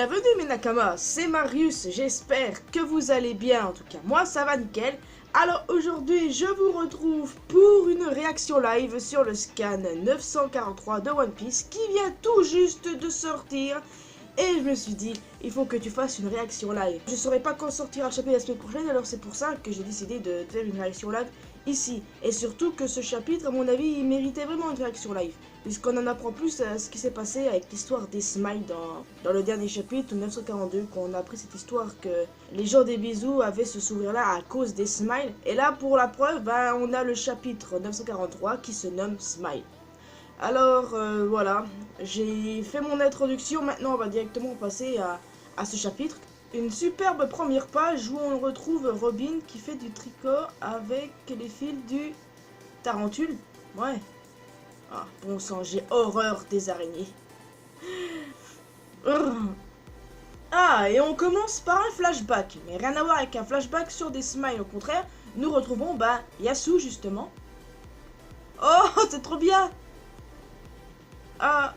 Bienvenue mes Nakamas, c'est Marius, j'espère que vous allez bien, en tout cas moi ça va nickel. Alors aujourd'hui je vous retrouve pour une réaction live sur le scan 943 de One Piece qui vient tout juste de sortir. Et je me suis dit, il faut que tu fasses une réaction live. Je ne saurais pas quand sortira le chapitre la semaine prochaine, alors c'est pour ça que j'ai décidé de faire une réaction live ici. Et surtout que ce chapitre, à mon avis, il méritait vraiment une réaction live. Puisqu'on en apprend plus à ce qui s'est passé avec l'histoire des Smiles dans le dernier chapitre, 942, qu'on a appris cette histoire que les gens des bisous avaient ce sourire-là à cause des Smiles. Et là, pour la preuve, on a le chapitre 943 qui se nomme Smile. Alors voilà, j'ai fait mon introduction, maintenant on va directement passer à ce chapitre. Une superbe première page où on retrouve Robin qui fait du tricot avec les fils du tarentule. Ouais. Ah, bon sang, j'ai horreur des araignées. Ah, et on commence par un flashback, mais rien à voir avec un flashback sur des Smiles, au contraire, nous retrouvons Yasuo justement. Oh, c'est trop bien! Ah.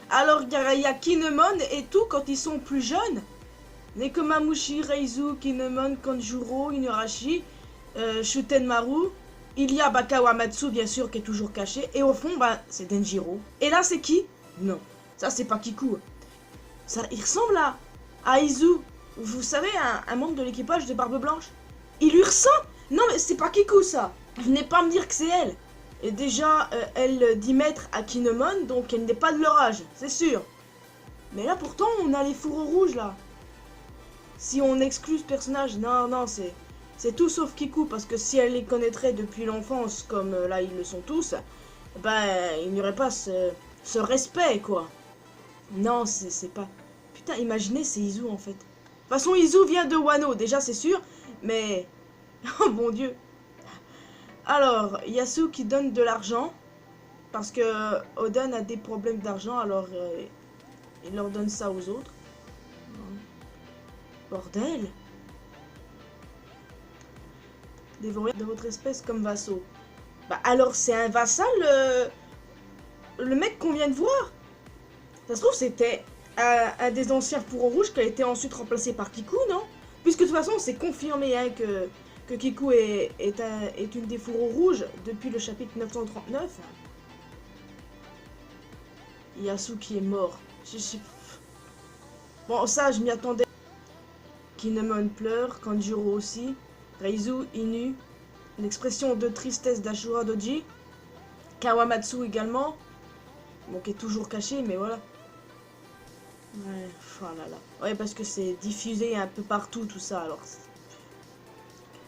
Alors il y a Kinemon et tout quand ils sont plus jeunes. Nekomamushi, Reizu, Kinemon, Kanjuro, Inuarashi, Shutenmaru. Il y a Kawamatsu bien sûr qui est toujours caché. Et au fond c'est Denjiro. Et là c'est qui? Non, ça c'est pas Kiku. Ça, il ressemble à Izu. Vous savez, un membre de l'équipage de Barbe Blanche. Il lui ressemble. Non mais c'est pas Kiku ça. Venez pas me dire que c'est elle. Et déjà, elle dit maître à Kinemon, donc elle n'est pas de leur âge, c'est sûr. Mais là, pourtant, on a les fourreaux rouges, là. Si on exclut ce personnage, non, c'est tout sauf Kiku, parce que si elle les connaîtrait depuis l'enfance, comme là, ils le sont tous, il n'y aurait pas ce respect, quoi. Non, c'est pas... Putain, imaginez, c'est Izu, en fait. De toute façon, Izu vient de Wano, déjà, c'est sûr, mais... Oh, mon Dieu. Alors, Yasuo qui donne de l'argent, parce que Oden a des problèmes d'argent, alors il leur donne ça aux autres. Bordel! Dévorer de votre espèce comme vassaux. Alors c'est un vassal, le mec qu'on vient de voir. Ça se trouve c'était un des anciens fourreaux rouges qui a été ensuite remplacé par Kiku, non? Puisque de toute façon c'est confirmé que Kiku est une des fourreaux rouges depuis le chapitre 939. Yasuo qui est mort. Bon, ça, je m'y attendais. Kinemon pleure, Kanjuro aussi. Reizu, Inu. L'expression de tristesse d'Ashura Doji. Kawamatsu également. Bon, qui est toujours caché, mais voilà. Ouais, oh là là. Ouais, parce que c'est diffusé un peu partout, tout ça, alors...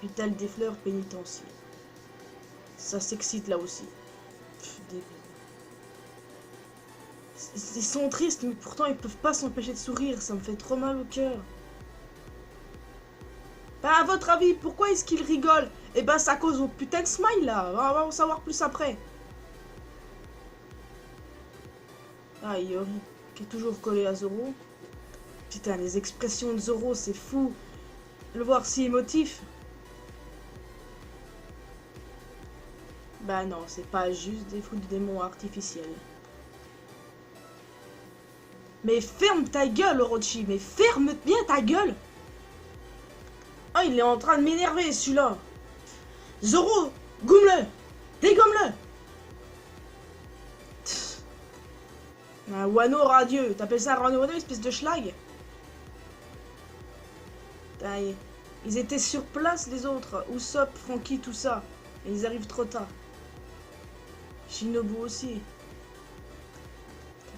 Capitale des fleurs pénitentiaire. Ça s'excite là aussi. Ils sont tristes, mais pourtant ils peuvent pas s'empêcher de sourire. Ça me fait trop mal au cœur. À votre avis, pourquoi est-ce qu'ils rigolent? Eh ben, c'est à cause au putain de Smile là. On va en savoir plus après. Ah, Iori, qui est toujours collé à Zoro. Putain, les expressions de Zoro, c'est fou. Le voir si émotif. Non, c'est pas juste des fruits de démon artificiels. Mais ferme ta gueule, Orochi, mais ferme bien ta gueule. Oh, il est en train de m'énerver, celui-là. Zoro, gomme-le, dégomme-le. Un Wano radieux, t'appelles ça un Wano radieux, espèce de schlag? Ils étaient sur place, les autres. Usopp, Franky, tout ça. Et ils arrivent trop tard. Shinobu aussi.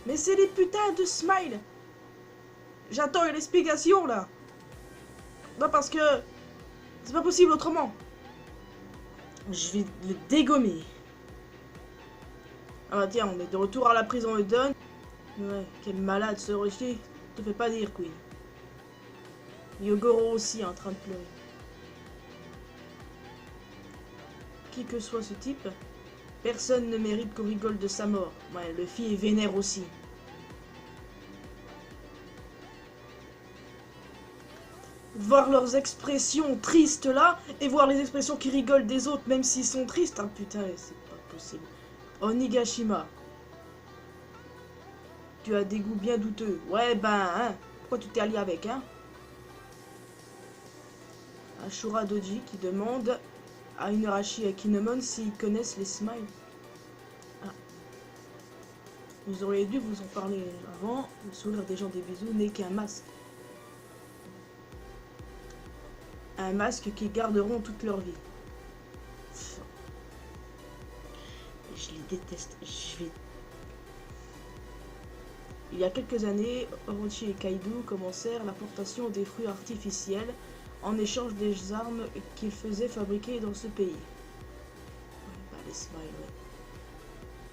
Mais c'est les putains de Smile. J'attends une explication là. Non, parce que c'est pas possible autrement. Je vais le dégommer. Ah bah tiens, on est de retour à la prison de Don. Ouais, quel malade ce Orochi. Te fais pas dire, Queen. Yogoro aussi en train de pleurer. Qui que soit ce type, personne ne mérite qu'on rigole de sa mort. Ouais, Luffy est vénère aussi. Voir leurs expressions tristes là, et voir les expressions qui rigolent des autres, même s'ils sont tristes. Ah putain, c'est pas possible. Onigashima. tu as des goûts bien douteux. Ouais, ben, hein. Pourquoi tu t'es allié avec, hein? Ashura Doji qui demande à Inuarashi et Kinemon s'ils connaissent les smiles. Ah. Vous auriez dû vous en parler avant. Le sourire des gens des bisous n'est qu'un masque. Un masque qu'ils garderont toute leur vie. Je les déteste. Il y a quelques années, Orochi et Kaido commencèrent l'importation des fruits artificiels en échange des armes qu'ils faisaient fabriquer dans ce pays. Ouais, bah les smiles, ouais.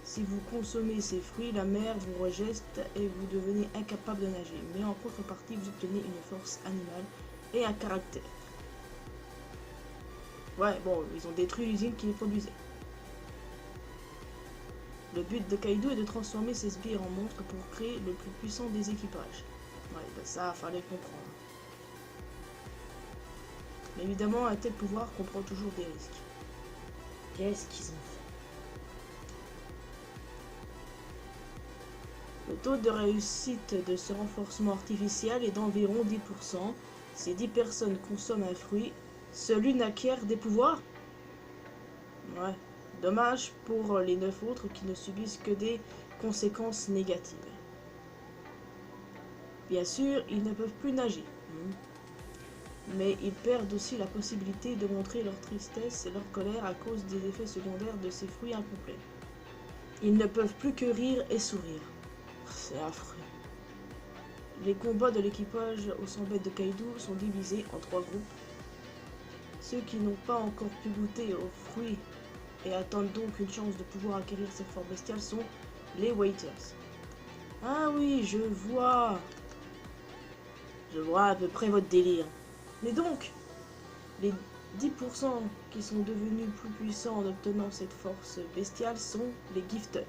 Si vous consommez ces fruits, la mer vous rejette et vous devenez incapable de nager. Mais en contrepartie, vous obtenez une force animale et un caractère. Ouais, bon, ils ont détruit l'usine qui les produisait. Le but de Kaido est de transformer ses sbires en monstres pour créer le plus puissant des équipages. Ouais, bah ça, fallait comprendre. Mais évidemment, un tel pouvoir comprend toujours des risques. Qu'est-ce qu'ils ont fait? Le taux de réussite de ce renforcement artificiel est d'environ 10%. Si 10 personnes consomment un fruit, seule une acquiert des pouvoirs? Ouais. Dommage pour les 9 autres qui ne subissent que des conséquences négatives. Bien sûr, ils ne peuvent plus nager. Mais ils perdent aussi la possibilité de montrer leur tristesse et leur colère à cause des effets secondaires de ces fruits incomplets. Ils ne peuvent plus que rire et sourire. C'est affreux. Les combats de l'équipage au 100 mètres de Kaido sont divisés en 3 groupes. Ceux qui n'ont pas encore pu goûter aux fruits et attendent donc une chance de pouvoir acquérir cette forme bestiale sont les Waiters. Ah oui, je vois à peu près votre délire. Mais donc, les 10% qui sont devenus plus puissants en obtenant cette force bestiale sont les gifters.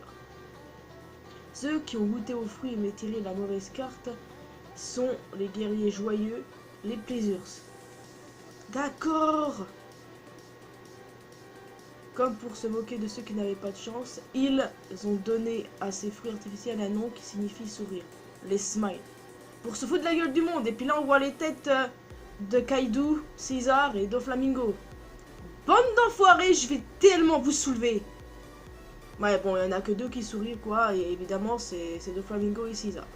Ceux qui ont goûté aux fruits mais tiré la mauvaise carte sont les guerriers joyeux, les pleasures. D'accord. Comme pour se moquer de ceux qui n'avaient pas de chance, ils ont donné à ces fruits artificiels un nom qui signifie sourire, les smiles. Pour se foutre de la gueule du monde, et puis là on voit les têtes de Kaido, Caesar et Doflamingo. Bande d'enfoirés, je vais tellement vous soulever. Ouais, bon, il n'y en a que 2 qui sourient, quoi, et évidemment c'est Doflamingo et Caesar.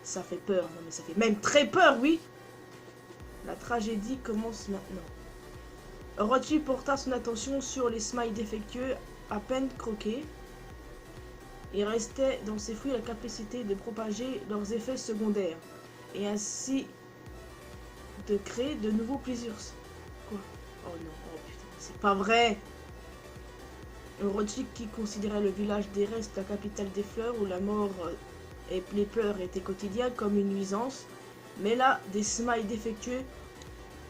Ça fait peur, non mais ça fait même très peur, oui. La tragédie commence maintenant. Orochi porta son attention sur les smiles défectueux à peine croqués. Il restait dans ces fruits la capacité de propager leurs effets secondaires et ainsi de créer de nouveaux plaisirs. Quoi? Oh non, oh putain, c'est pas vrai! Orochi qui considérait le village des restes la capitale des fleurs où la mort et les pleurs étaient quotidiens comme une nuisance, mais là des smiles défectueux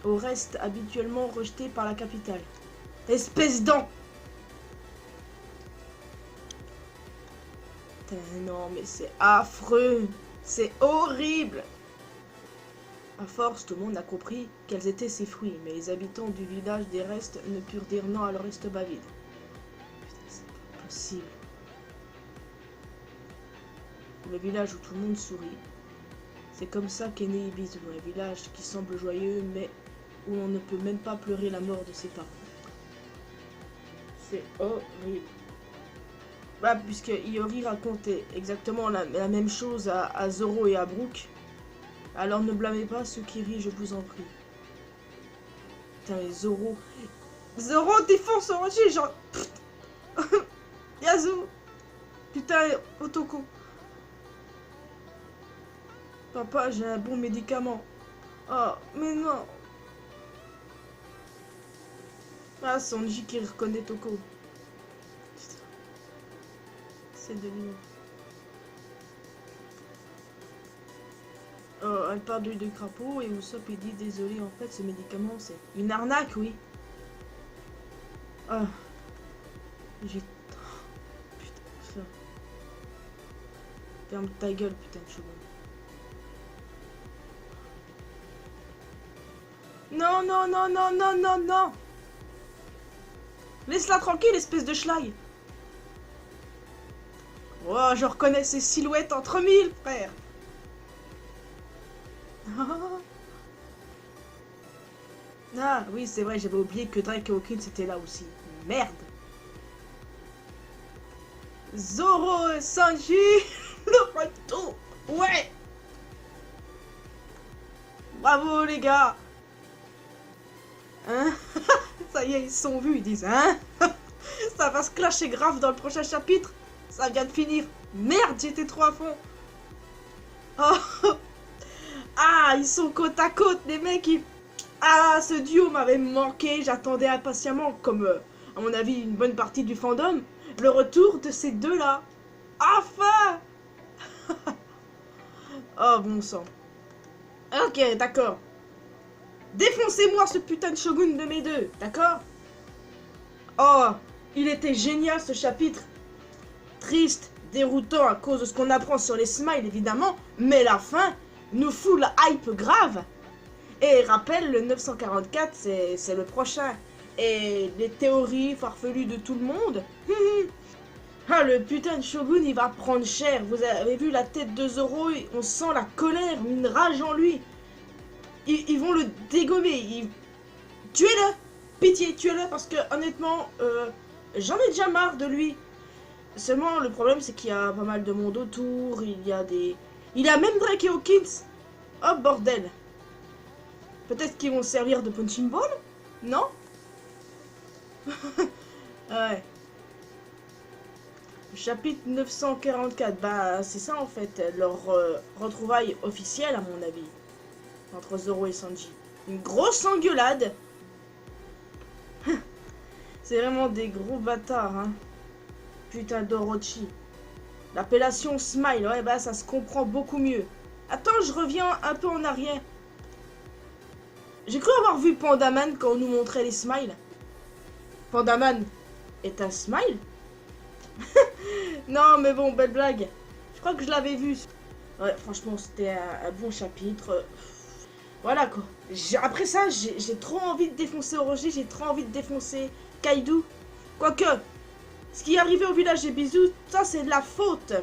au reste habituellement rejeté par la capitale. Espèce d'en... Non mais c'est affreux. C'est horrible. À force, tout le monde a compris quels étaient ces fruits, mais les habitants du village des restes ne purent dire non à leur estomac vide. Putain, c'est pas possible. Le village où tout le monde sourit. C'est comme ça qu'est né Ibizu, un village qui semble joyeux, mais où on ne peut même pas pleurer la mort de ses parents. C'est horrible. Bah, puisque Iori racontait exactement la même chose à Zoro et à Brook. Alors ne blâmez pas ceux qui rient, je vous en prie. Putain, mais Zoro... Zoro défonce Orochi, genre... Yasu. Putain, Otoko. Papa, j'ai un bon médicament. Oh, mais non. Ah, Sanji qui reconnaît Toko. C'est de lui. Elle parle d'huile de crapaud et Usopp il dit désolé, en fait ce médicament c'est une arnaque, oui. Ah. J'ai... Putain, ça. Ferme ta gueule, putain de cheveux. Non, non, non, non, non, non, non. Laisse-la tranquille, espèce de schlaï. Oh, je reconnais ces silhouettes entre mille, frère. Ah, oui, c'est vrai, j'avais oublié que Drake et Hawkins étaient là aussi. Merde. Zoro et Sanji, le retour. Ouais. Bravo, les gars. Hein? Ça y est, ils sont vus, ils disent, hein? Ça va se clasher grave dans le prochain chapitre. Ça vient de finir. Merde, j'étais trop à fond. Oh. Ah, ils sont côte à côte, les mecs. Ah, ce duo m'avait manqué. J'attendais impatiemment, comme à mon avis une bonne partie du fandom, le retour de ces deux-là. Enfin. Oh, bon sang. Ok, d'accord. Défoncez-moi ce putain de shogun de mes deux, d'accord? Oh, il était génial ce chapitre. Triste, déroutant à cause de ce qu'on apprend sur les smiles évidemment, mais la fin nous fout la hype grave. Et rappelle, le 944 c'est le prochain. Et les théories farfelues de tout le monde. Ah, le putain de shogun il va prendre cher. Vous avez vu la tête de Zoro, on sent la colère, une rage en lui. Ils vont le dégommer. Tuez-le. Pitié, tuez-le parce que honnêtement, j'en ai déjà marre de lui. Seulement, le problème, c'est qu'il y a pas mal de monde autour. Il y a des... Il y a même Drake et Hawkins. Oh, bordel. Peut-être qu'ils vont servir de punching ball? Non? Ouais. Chapitre 944. Bah, c'est ça, en fait. Leur retrouvaille officielle, à mon avis. Entre Zoro et Sanji. Une grosse engueulade. C'est vraiment des gros bâtards, hein. Putain d'Orochi. L'appellation Smile, ouais, bah ça se comprend beaucoup mieux. Attends, je reviens un peu en arrière. J'ai cru avoir vu Pandaman quand on nous montrait les smiles. Pandaman est un smile? Non, mais bon, belle blague. Je crois que je l'avais vu. Ouais, franchement, c'était un bon chapitre. Voilà quoi. Après ça, j'ai trop envie de défoncer Orochi, j'ai trop envie de défoncer Kaido. Quoique, ce qui est arrivé au village des bisous, ça c'est de la faute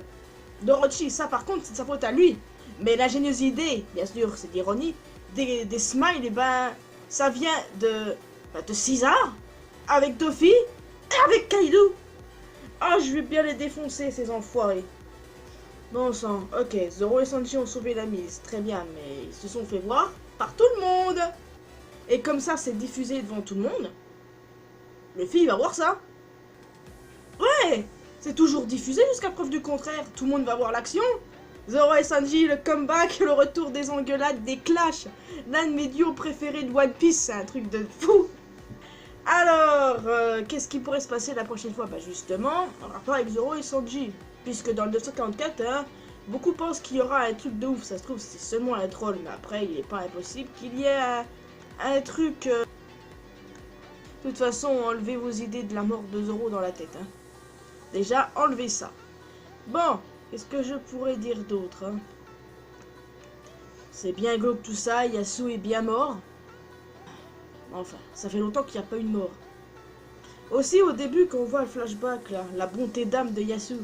d'Orochi. Ça par contre, c'est de sa faute à lui. Mais l'ingéniosité, bien sûr, c'est l'ironie, des smiles, et ben, ça vient de Caesar, avec Doffy, et avec Kaido. Ah, je vais bien les défoncer, ces enfoirés. Bon sang, ok, Zoro et Sanji ont sauvé la mise, très bien, mais ils se sont fait voir par tout le monde. Et comme ça, c'est diffusé devant tout le monde, le film va voir ça. Ouais, c'est toujours diffusé jusqu'à preuve du contraire. Tout le monde va voir l'action. Zoro et Sanji, le comeback, le retour des engueulades, des clashs. L'un de mes duos préférés de One Piece, c'est un truc de fou. Alors, qu'est-ce qui pourrait se passer la prochaine fois? Bah justement, en rapport avec Zoro et Sanji. Puisque dans le 944, hein, beaucoup pensent qu'il y aura un truc de ouf. Ça se trouve, c'est seulement un troll. Mais après, il n'est pas impossible qu'il y ait un truc... De toute façon, enlevez vos idées de la mort de Zoro dans la tête. Hein. Déjà, enlevez ça. Bon, qu'est-ce que je pourrais dire d'autre, hein? C'est bien glauque tout ça, Yasuo est bien mort. Enfin, ça fait longtemps qu'il n'y a pas eu de mort. Aussi, au début, quand on voit le flashback, là, la bonté d'âme de Yasuo.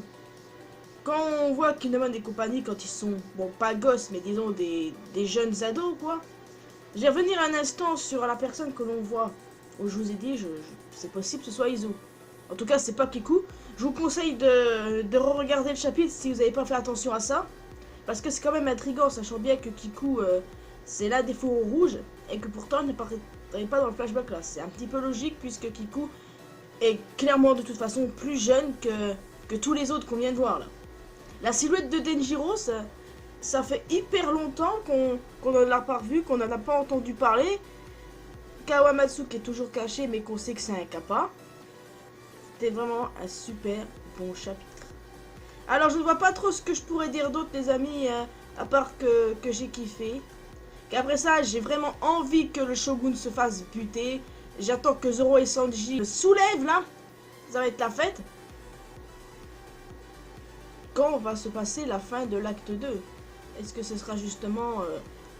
Quand on voit Kinemon et compagnie, quand ils sont, bon, pas gosses, mais disons des jeunes ados, quoi. Je vais revenir un instant sur la personne que l'on voit. Où je vous ai dit, c'est possible que ce soit Izu. En tout cas, c'est pas Kiku. Je vous conseille de re-regarder le chapitre si vous n'avez pas fait attention à ça. Parce que c'est quand même intriguant, sachant bien que Kiku, c'est l'un des fauves rouges. Et que pourtant, il n'apparaît pas dans le flashback là. C'est un petit peu logique, puisque Kiku est clairement de toute façon plus jeune que tous les autres qu'on vient de voir là. La silhouette de Denjiro, ça fait hyper longtemps qu'on n'en a pas revu, qu'on n'en a pas entendu parler. Kawamatsu qui est toujours caché, mais qu'on sait que c'est un kappa. C'était vraiment un super bon chapitre. Alors, je ne vois pas trop ce que je pourrais dire d'autre, les amis, à part que j'ai kiffé. Qu'après ça, j'ai vraiment envie que le Shogun se fasse buter. J'attends que Zoro et Sanji le soulèvent, là. Ça va être la fête. Quand va se passer la fin de l'acte 2? Est-ce que ce sera justement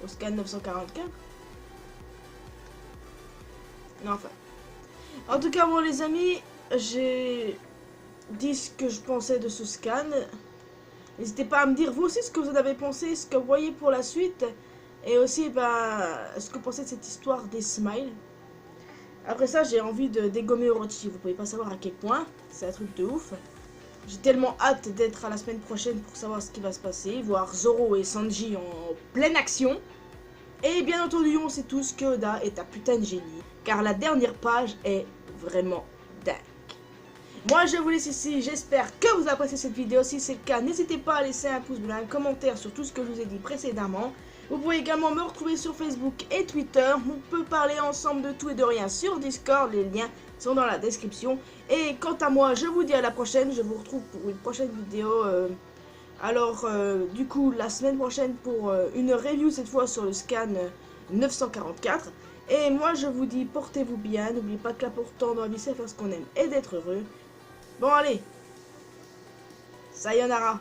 au scan 944? Non, enfin. En tout cas, bon, les amis, j'ai dit ce que je pensais de ce scan. N'hésitez pas à me dire vous aussi ce que vous en avez pensé, ce que vous voyez pour la suite. Et aussi ce que vous pensez de cette histoire des smiles. Après ça, j'ai envie de dégommer Orochi. Vous pouvez pas savoir à quel point. C'est un truc de ouf. J'ai tellement hâte d'être à la semaine prochaine pour savoir ce qui va se passer. Voir Zoro et Sanji en pleine action. Et bien entendu, on sait tous que Oda est un putain de génie. Car la dernière page est vraiment dingue. Moi, je vous laisse ici. J'espère que vous avez apprécié cette vidéo. Si c'est le cas, n'hésitez pas à laisser un pouce bleu, un commentaire sur tout ce que je vous ai dit précédemment. Vous pouvez également me retrouver sur Facebook et Twitter. On peut parler ensemble de tout et de rien sur Discord. Les liens sont dans la description. Et quant à moi, je vous dis à la prochaine. Je vous retrouve pour une prochaine vidéo. Du coup, la semaine prochaine pour une review cette fois sur le scan 944. Et moi, je vous dis, portez-vous bien. N'oubliez pas que l'important dans la vie, c'est faire ce qu'on aime et d'être heureux. Bon, allez. Sayonara.